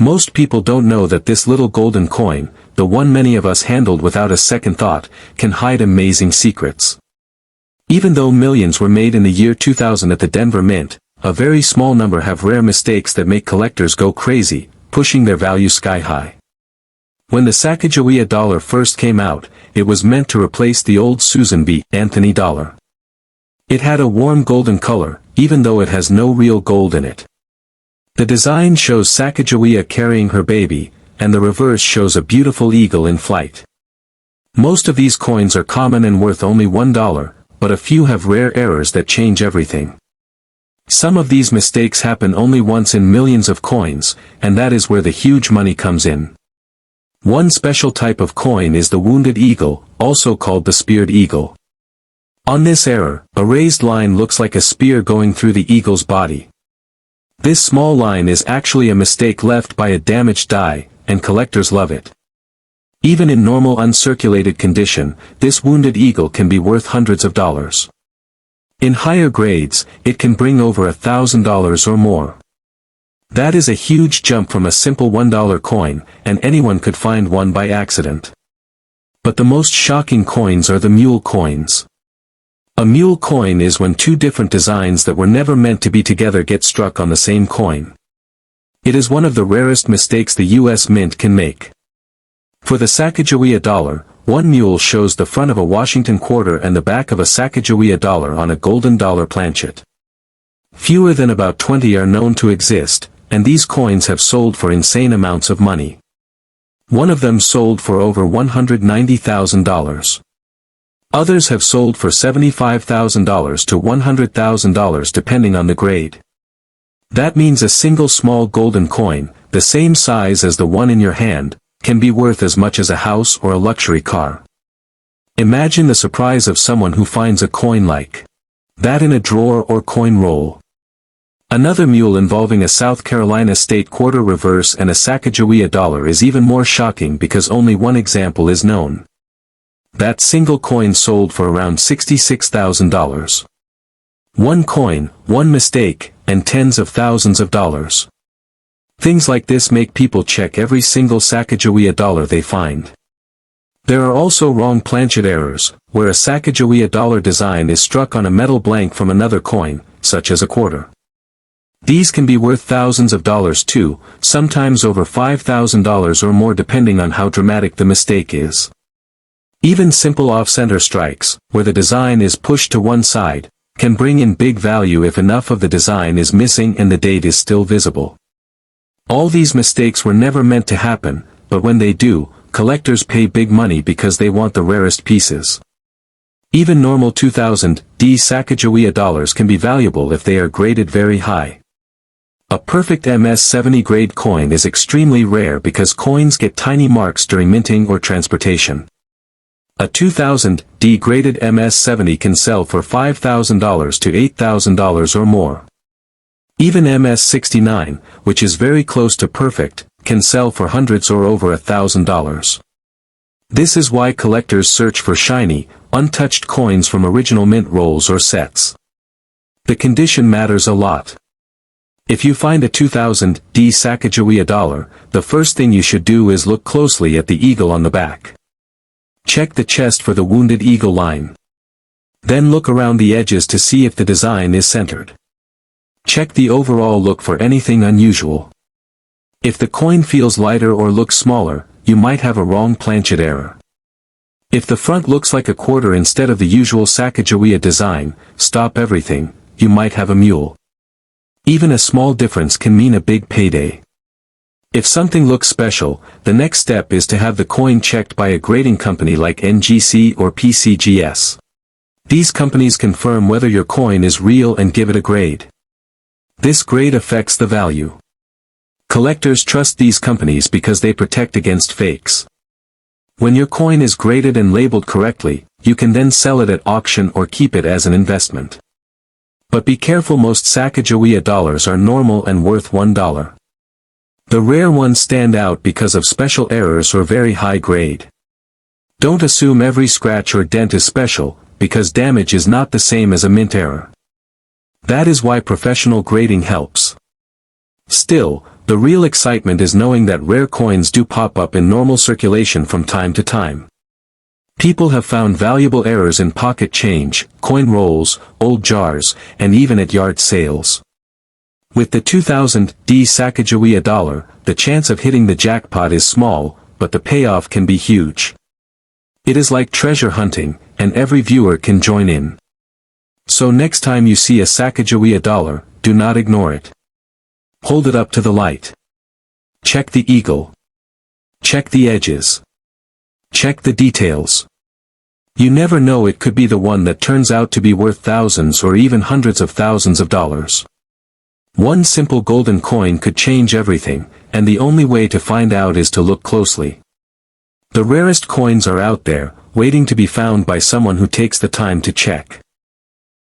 Most people don't know that this little golden coin, the one many of us handled without a second thought, can hide amazing secrets. Even though millions were made in the year 2000 at the Denver Mint, a very small number have rare mistakes that make collectors go crazy, pushing their value sky high. When the Sacagawea dollar first came out, it was meant to replace the old Susan B. Anthony dollar. It had a warm golden color, even though it has no real gold in it. The design shows Sacagawea carrying her baby, and the reverse shows a beautiful eagle in flight. Most of these coins are common and worth only $1, but a few have rare errors that change everything. Some of these mistakes happen only once in millions of coins, and that is where the huge money comes in. One special type of coin is the wounded eagle, also called the speared eagle. On this error, a raised line looks like a spear going through the eagle's body. This small line is actually a mistake left by a damaged die, and collectors love it. Even in normal uncirculated condition, this wounded eagle can be worth hundreds of dollars. In higher grades, it can bring over $1,000 or more. That is a huge jump from a simple $1 coin, and anyone could find one by accident. But the most shocking coins are the mule coins. A mule coin is when two different designs that were never meant to be together get struck on the same coin. It is one of the rarest mistakes the U.S. Mint can make. For the Sacagawea dollar, one mule shows the front of a Washington quarter and the back of a Sacagawea dollar on a golden dollar planchet. Fewer than about 20 are known to exist, and these coins have sold for insane amounts of money. One of them sold for over $190,000. Others have sold for $75,000 to $100,000 depending on the grade. That means a single small golden coin, the same size as the one in your hand, can be worth as much as a house or a luxury car. Imagine the surprise of someone who finds a coin like that in a drawer or coin roll. Another mule involving a South Carolina state quarter reverse and a Sacagawea dollar is even more shocking because only one example is known. That single coin sold for around $66,000. One coin, one mistake, and tens of thousands of dollars. Things like this make people check every single Sacagawea dollar they find. There are also wrong planchet errors, where a Sacagawea dollar design is struck on a metal blank from another coin, such as a quarter. These can be worth thousands of dollars too, sometimes over $5,000 or more depending on how dramatic the mistake is. Even simple off-center strikes, where the design is pushed to one side, can bring in big value if enough of the design is missing and the date is still visible. All these mistakes were never meant to happen, but when they do, collectors pay big money because they want the rarest pieces. Even normal 2000D Sacagawea dollars can be valuable if they are graded very high. A perfect MS-70 grade coin is extremely rare because coins get tiny marks during minting or transportation. A 2000D graded MS-70 can sell for $5,000 to $8,000 or more. Even MS-69, which is very close to perfect, can sell for hundreds or over $1,000. This is why collectors search for shiny, untouched coins from original mint rolls or sets. The condition matters a lot. If you find a 2000D Sacagawea dollar, the first thing you should do is look closely at the eagle on the back. Check the chest for the wounded eagle line. Then look around the edges to see if the design is centered. Check the overall look for anything unusual. If the coin feels lighter or looks smaller, you might have a wrong planchet error. If the front looks like a quarter instead of the usual Sacagawea design, stop everything, you might have a mule. Even a small difference can mean a big payday. If something looks special, the next step is to have the coin checked by a grading company like NGC or PCGS. These companies confirm whether your coin is real and give it a grade. This grade affects the value. Collectors trust these companies because they protect against fakes. When your coin is graded and labeled correctly, you can then sell it at auction or keep it as an investment. But be careful, most Sacagawea dollars are normal and worth $1. The rare ones stand out because of special errors or very high grade. Don't assume every scratch or dent is special, because damage is not the same as a mint error. That is why professional grading helps. Still, The real excitement is knowing that rare coins do pop up in normal circulation from time to time. People have found valuable errors in pocket change, coin rolls, old jars, and even at yard sales. With the 2000 Sacagawea dollar, the chance of hitting the jackpot is small, but the payoff can be huge. It is like treasure hunting, and every viewer can join in. So next time you see a Sacagawea dollar, do not ignore it. Hold it up to the light. Check the eagle. Check the edges. Check the details. You never know, it could be the one that turns out to be worth thousands or even hundreds of thousands of dollars. One simple golden coin could change everything, and the only way to find out is to look closely. The rarest coins are out there, waiting to be found by someone who takes the time to check.